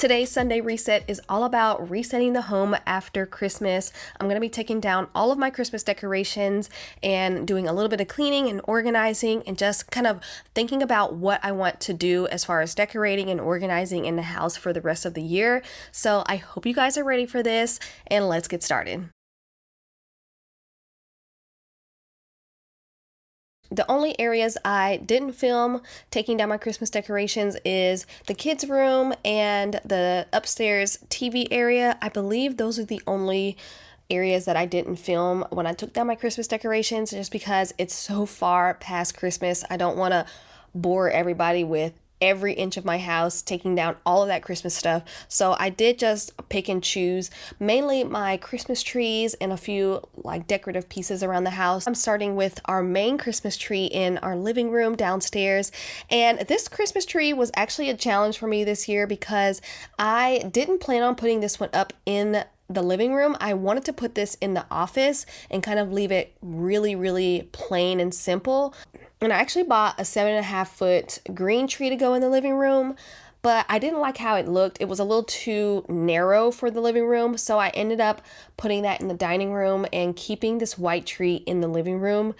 Today's Sunday reset is all about resetting the home after Christmas. I'm going to be taking down all of my Christmas decorations and doing a little bit of cleaning and organizing and just kind of thinking about what I want to do as far as decorating and organizing in the house for the rest of the year. So I hope you guys are ready for this, and let's get started. The only areas I didn't film taking down my Christmas decorations is the kids' room and the upstairs TV area. I believe those are the only areas that I didn't film when I took down my Christmas decorations, just because it's so far past Christmas. I don't want to bore everybody with every inch of my house, taking down all of that Christmas stuff. So I did just pick and choose mainly my Christmas trees and a few like decorative pieces around the house. I'm starting with our main Christmas tree in our living room downstairs. And this Christmas tree was actually a challenge for me this year because I didn't plan on putting this one up in the living room. I wanted to put this in the office and kind of leave it really, really plain and simple. And I actually bought a 7.5-foot green tree to go in the living room, but I didn't like how it looked. It was a little too narrow for the living room, so I ended up putting that in the dining room and keeping this white tree in the living room.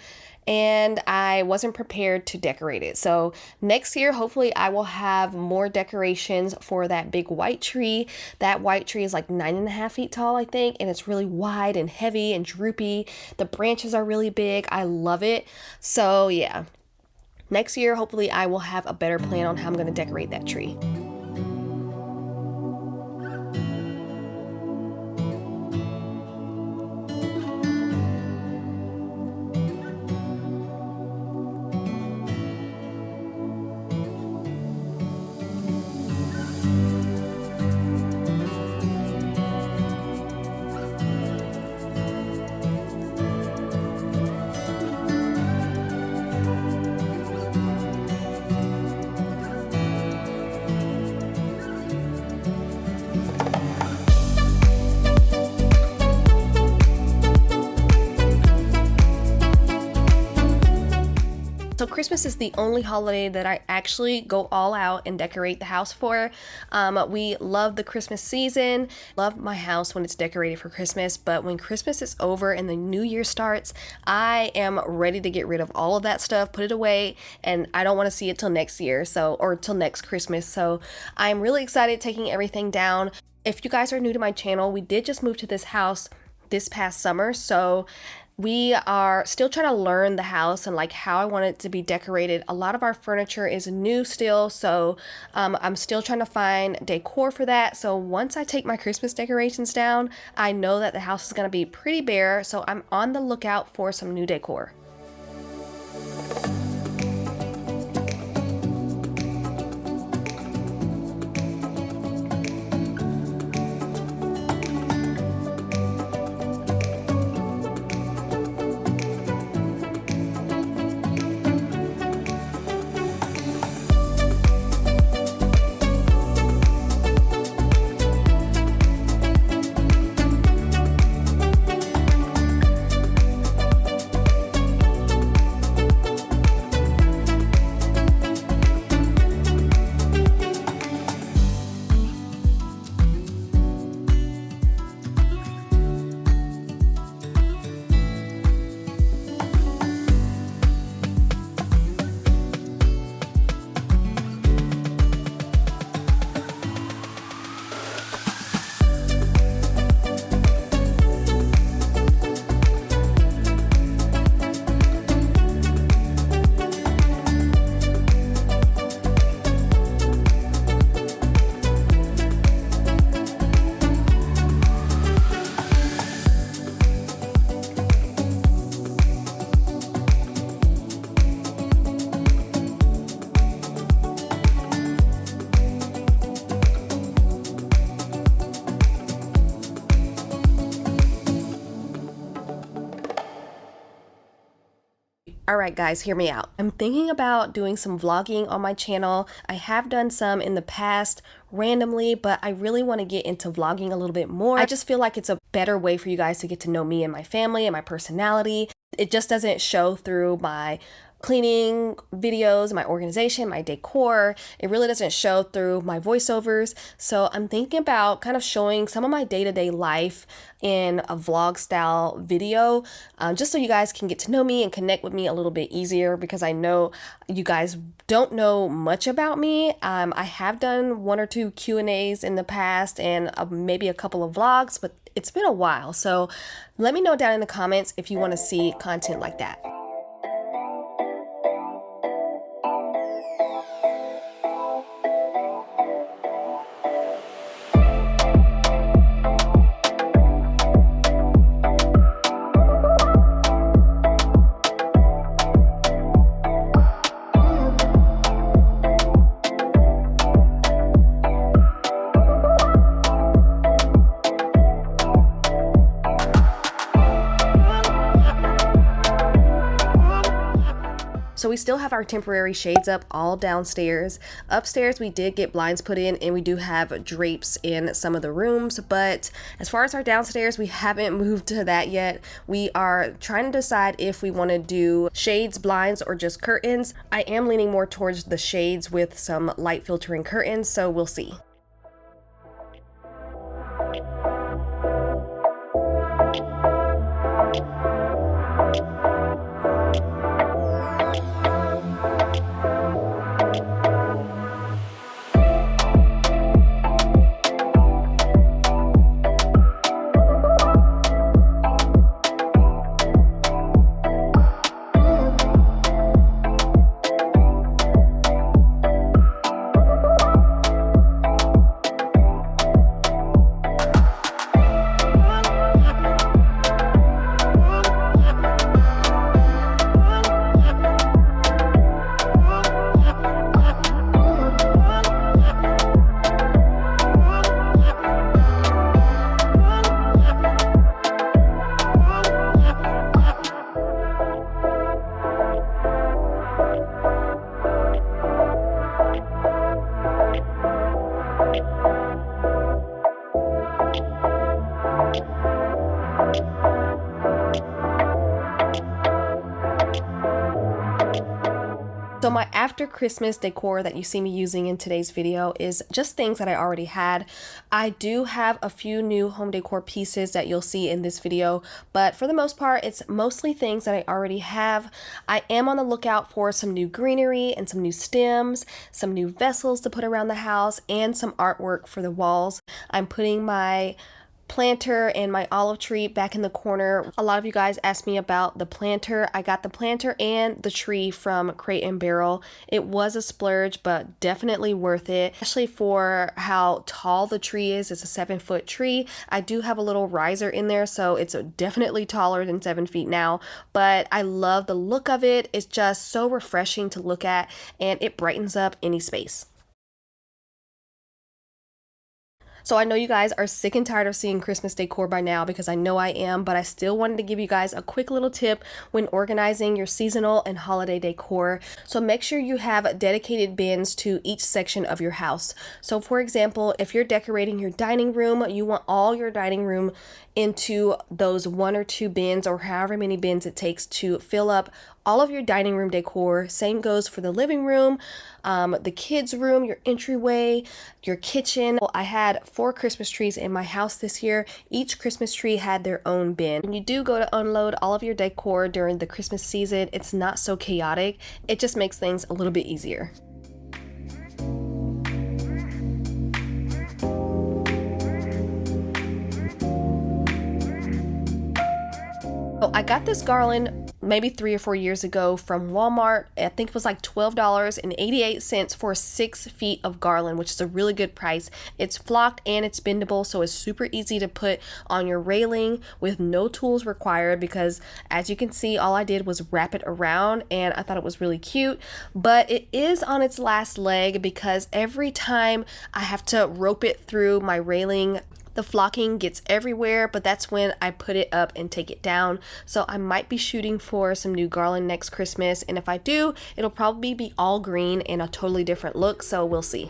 And I wasn't prepared to decorate it. So next year, hopefully I will have more decorations for that big white tree. That white tree is like 9.5 feet tall, I think, and it's really wide and heavy and droopy. The branches are really big. I love it. So yeah, next year, hopefully I will have a better plan on how I'm going to decorate that tree. So Christmas is the only holiday that I actually go all out and decorate the house for. We love the Christmas season, love my house when it's decorated for Christmas, but when Christmas is over and the new year starts, I am ready to get rid of all of that stuff, put it away, and I don't want to see it till next year, or till next Christmas. So I'm really excited taking everything down. If you guys are new to my channel, we did just move to this house this past summer, so we are still trying to learn the house and like how I want it to be decorated. A lot of our furniture is new still, so I'm still trying to find decor for that. So once I take my Christmas decorations down, I know that the house is going to be pretty bare, so I'm on the lookout for some new decor. Alright guys, hear me out. I'm thinking about doing some vlogging on my channel. I have done some in the past randomly, but I really want to get into vlogging a little bit more. I just feel like it's a better way for you guys to get to know me and my family and my personality. It just doesn't show through my cleaning videos, my organization, my decor. It really doesn't show through my voiceovers. So I'm thinking about kind of showing some of my day-to-day life in a vlog style video, just so you guys can get to know me and connect with me a little bit easier, because I know you guys don't know much about me. I have done 1 or 2 Q&As in the past and maybe a couple of vlogs, but it's been a while. So let me know down in the comments if you want to see content like that. So we still have our temporary shades up all downstairs. Upstairs, we did get blinds put in, and we do have drapes in some of the rooms. But as far as our downstairs, we haven't moved to that yet. We are trying to decide if we want to do shades, blinds, or just curtains. I am leaning more towards the shades with some light filtering curtains, so we'll see. So my after Christmas decor that you see me using in today's video is just things that I already had. I do have a few new home decor pieces that you'll see in this video, but for the most part, it's mostly things that I already have. I am on the lookout for some new greenery and some new stems, some new vessels to put around the house, and some artwork for the walls. I'm putting my planter and my olive tree back in the corner. A lot of you guys asked me about the planter. I got the planter and the tree from Crate and Barrel. It was a splurge, but definitely worth it, especially for how tall the tree is. It's a 7-foot tree. I do have a little riser in there, so it's definitely taller than 7 feet now, but I love the look of it. It's just so refreshing to look at, and it brightens up any space. So I know you guys are sick and tired of seeing Christmas decor by now, because I know I am, but I still wanted to give you guys a quick little tip when organizing your seasonal and holiday decor. So make sure you have dedicated bins to each section of your house. So for example, if you're decorating your dining room, you want all your dining room into those 1 or 2 bins, or however many bins it takes to fill up all of your dining room decor. Same goes for the living room, the kids' room, your entryway, your kitchen. Well, I had 4 Christmas trees in my house this year. Each Christmas tree had their own bin. When you do go to unload all of your decor during the Christmas season, it's not so chaotic. It just makes things a little bit easier. So I got this garland maybe 3 or 4 years ago from Walmart. I think it was like $12.88 for 6 feet of garland, which is a really good price. It's flocked and it's bendable, so it's super easy to put on your railing with no tools required, because as you can see, all I did was wrap it around, and I thought it was really cute. But it is on its last leg, because every time I have to rope it through my railing, the flocking gets everywhere, but that's when I put it up and take it down. So I might be shooting for some new garland next Christmas, and if I do, it'll probably be all green and a totally different look, so we'll see.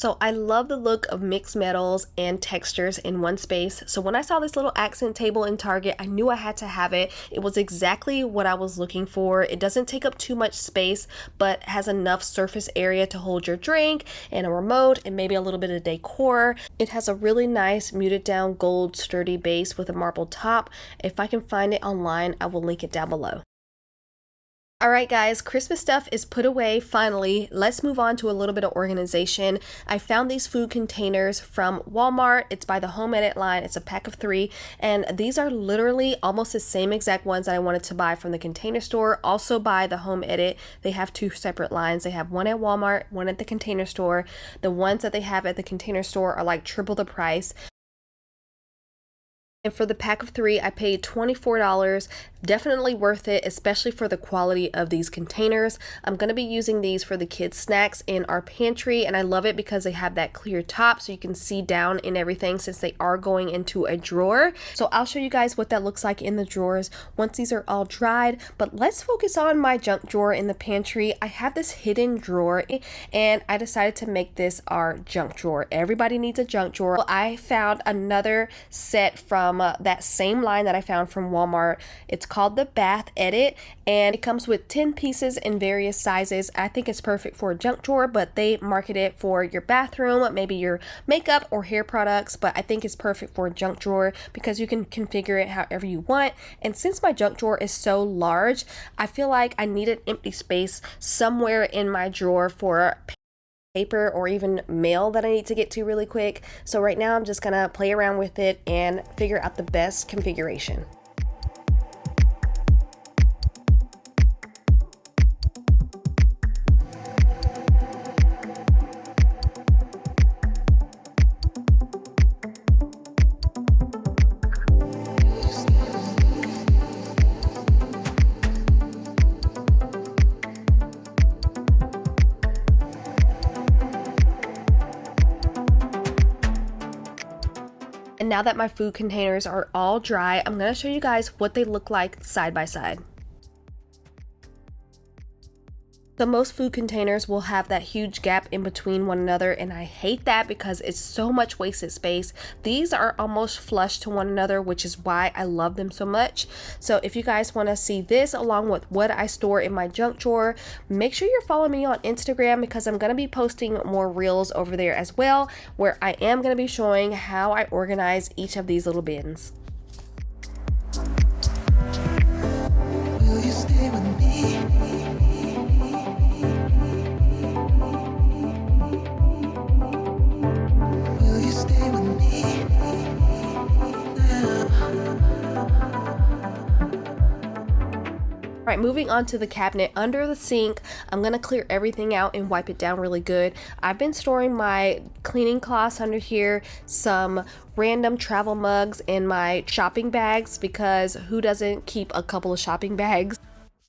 So I love the look of mixed metals and textures in one space. So when I saw this little accent table in Target, I knew I had to have it. It was exactly what I was looking for. It doesn't take up too much space, but has enough surface area to hold your drink and a remote and maybe a little bit of decor. It has a really nice muted down gold sturdy base with a marble top. If I can find it online, I will link it down below. Alright guys, Christmas stuff is put away finally. Let's move on to a little bit of organization. I found these food containers from Walmart. It's by the Home Edit line. It's a pack of 3, and these are literally almost the same exact ones that I wanted to buy from the Container Store, also by the Home Edit. They have 2 separate lines. They have one at Walmart, one at the Container Store. The ones that they have at the Container Store are like triple the price. And for the pack of 3, I paid $24. Definitely worth it, especially for the quality of these containers. I'm going to be using these for the kids' snacks in our pantry, and I love it because they have that clear top so you can see down in everything since they are going into a drawer. So I'll show you guys what that looks like in the drawers once these are all dried. But let's focus on my junk drawer in the pantry. I have this hidden drawer, and I decided to make this our junk drawer. Everybody needs a junk drawer. Well, I found another set from that same line that I found from Walmart. It's called the Bath Edit, and it comes with 10 pieces in various sizes. I think it's perfect for a junk drawer, but they market it for your bathroom, maybe your makeup or hair products, but I think it's perfect for a junk drawer because you can configure it however you want. And since my junk drawer is so large, I feel like I need an empty space somewhere in my drawer for paper or even mail that I need to get to really quick. So right now I'm just gonna play around with it and figure out the best configuration. And now that my food containers are all dry, I'm going to show you guys what they look like side by side. So most food containers will have that huge gap in between one another, and I hate that because it's so much wasted space. These are almost flush to one another, which is why I love them so much. So if you guys want to see this along with what I store in my junk drawer, make sure you're following me on Instagram because I'm going to be posting more reels over there as well, where I am going to be showing how I organize each of these little bins. Will you stay with me? Alright, moving on to the cabinet under the sink. I'm going to clear everything out and wipe it down really good. I've been storing my cleaning cloths under here, some random travel mugs, and my shopping bags because who doesn't keep a couple of shopping bags?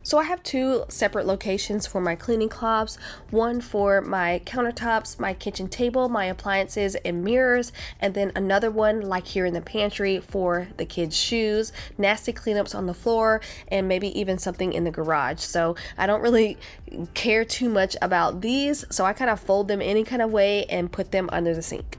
So I have 2 separate locations for my cleaning cloths, one for my countertops, my kitchen table, my appliances and mirrors, and then another one like here in the pantry for the kids' shoes, nasty cleanups on the floor, and maybe even something in the garage. So I don't really care too much about these, so I kind of fold them any kind of way and put them under the sink.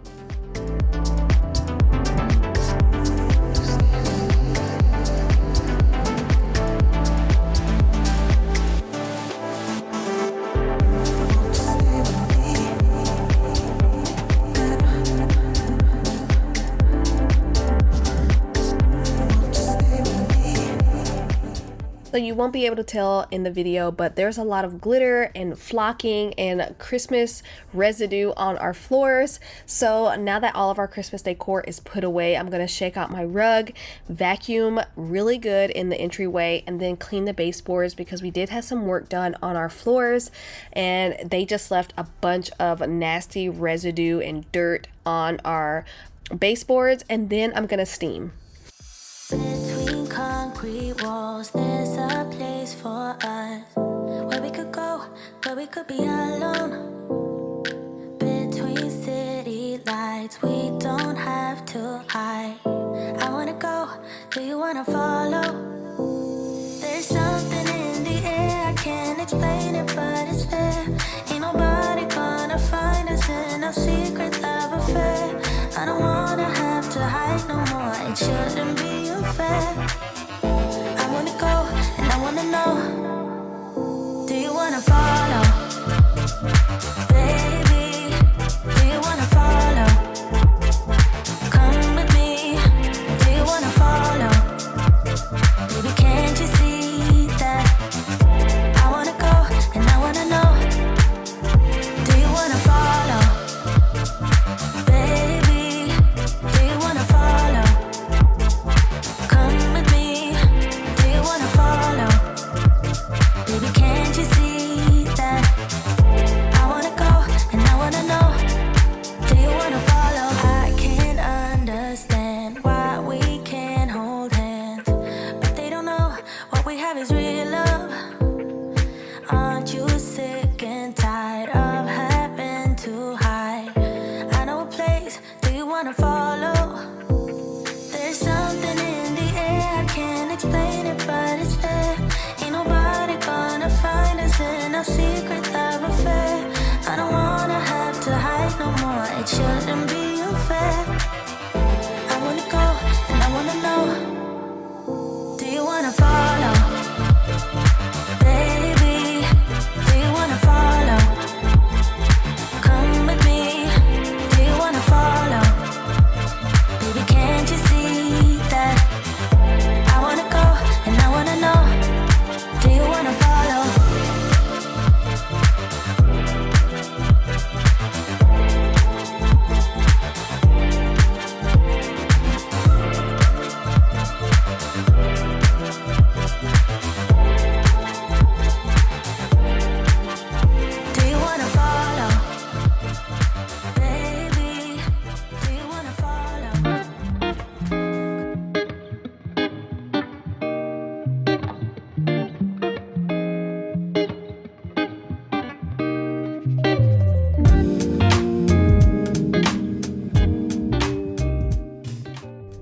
So you won't be able to tell in the video, but there's a lot of glitter and flocking and Christmas residue on our floors. So now that all of our Christmas decor is put away, I'm going to shake out my rug, vacuum really good in the entryway, and then clean the baseboards because we did have some work done on our floors and they just left a bunch of nasty residue and dirt on our baseboards, and then I'm going to steam. Between concrete walls, there's a place for us where we could go, where we could be alone. Between city lights, we don't have to hide. I wanna go, do you wanna follow? There's something in the air, I can't explain it, but it's there. Ain't nobody gonna find us in a secret love affair. I don't wanna have to hide no more. It shouldn't be unfair. I wanna go and I wanna know. Do you wanna follow? Baby, do you wanna follow? Come with me. Do you wanna follow? Baby, can't you see that? I wanna go and I wanna know. Do you wanna follow? Baby, do you wanna follow? Come with me. Do you wanna follow? Baby, can't you see that? I wanna go and I wanna know. Do you wanna follow? I can't understand why we can't hold hands, but they don't know what we have is real love. Aren't you sick and tired of having to hide? I know a place. Do you wanna follow? There's something in the air. I can't explain it, but it's there. Ain't nobody gonna find us in our secret love affair. I don't wanna have to hide no more. It shouldn't be unfair. I wanna go and I wanna know. Do you wanna follow? Baby, do you wanna follow? Come with me. Do you wanna follow? Baby, can't you see that? I wanna go and I wanna know. Do you wanna follow? Do you wanna follow? Baby, do you wanna follow?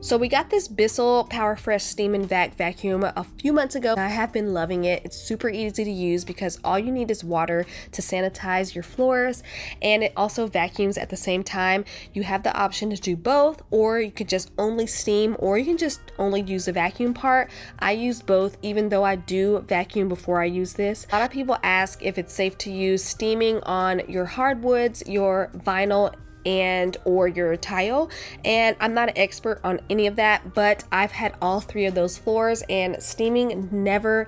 So we got this Bissell Power Fresh Steam and Vac vacuum a few months ago. I have been loving it. It's super easy to use because all you need is water to sanitize your floors, and it also vacuums at the same time. You have the option to do both, or you could just only steam, or you can just only use the vacuum part. I use both, even though I do vacuum before I use this. A lot of people ask if it's safe to use steaming on your hardwoods, your vinyl, and or your tile, and I'm not an expert on any of that, but I've had all three of those floors, and steaming never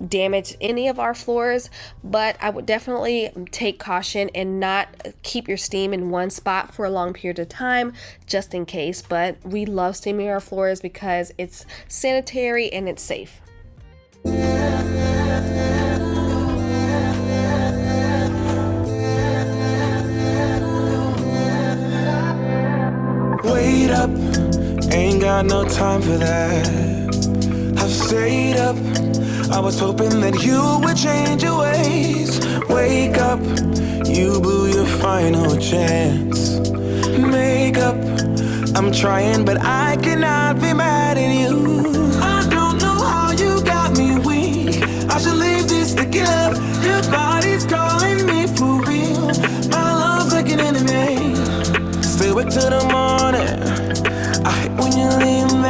damaged any of our floors. But I would definitely take caution and not keep your steam in one spot for a long period of time, just in case. But we love steaming our floors because it's sanitary and it's safe. Wait up, ain't got no time for that. I've stayed up, I was hoping that you would change your ways. Wake up, you blew your final chance. Make up, I'm trying but I cannot be mad at you. I don't know how you got me weak. I should leave this to give up. Your body's calling me for real. My love's like an enemy. Stay awake till the morning. I hate when you leave me.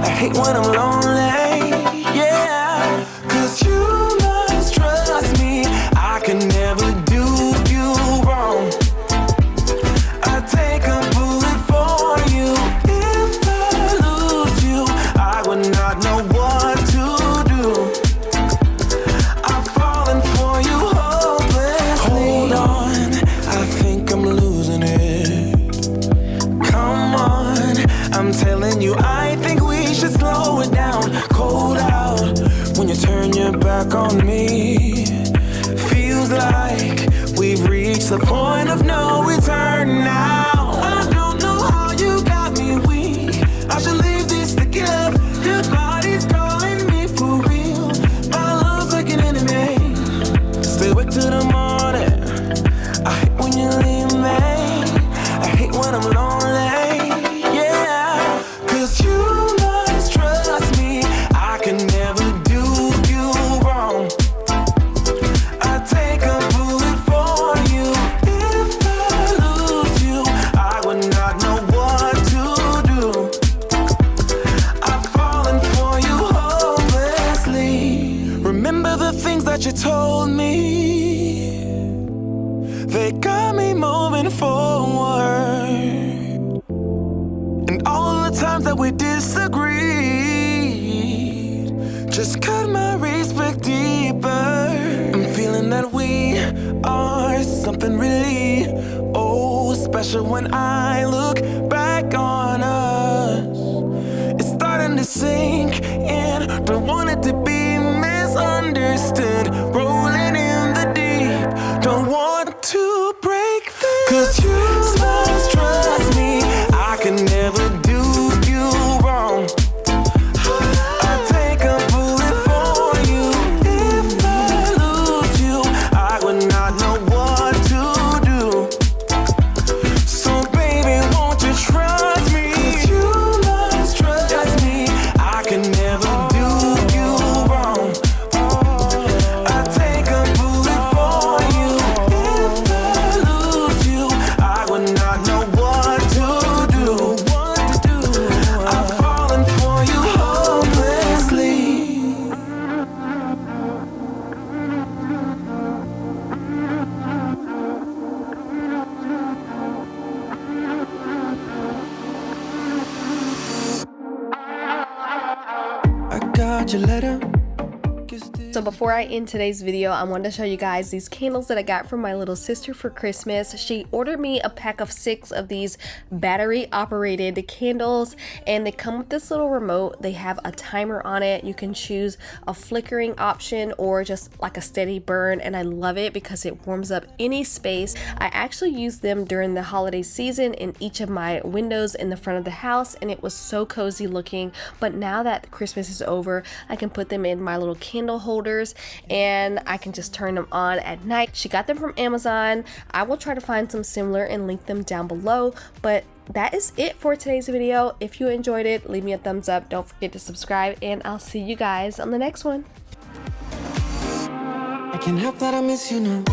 I hate when I'm lonely. Yeah, 'cause you must trust me. I can never do you wrong. I take a bullet for you. If I lose you, I would not know what to do. I've fallen for you hopelessly. Hold on, I think I'm losing it. Come on, I'm telling you, I think we should slow it down. we disagreed. Just cut my respect deeper. I'm feeling that we are something really, oh, special when I look back on us. It's starting to sink in, don't want it to be misunderstood. Rolling in the deep, don't want to break this. 'Cause you must trust me, I can never do you wrong. I'll take a bullet for you. If I lose you, I would not know what to do. So baby, won't you trust me? 'Cause you must trust me, I can never do you wrong. I'll take a bullet for you. If I lose you, I would not know what to do. I've fallen for you hopelessly. I got your letter. So before I end today's video, I wanted to show you guys these candles that I got from my little sister for Christmas. She ordered me a pack of 6 of these battery operated candles, and they come with this little remote. They have a timer on it. You can choose a flickering option or just like a steady burn, and I love it because it warms up any space. I actually used them during the holiday season in each of my windows in the front of the house, and it was so cozy looking. But now that Christmas is over, I can put them in my little candle holders and I can just turn them on at night. She got them from Amazon. I will try to find some similar and link them down below, but that is it for today's video. If you enjoyed it, leave me a thumbs up. Don't forget to subscribe, and I'll see you guys on the next one. I can't help that I miss you now.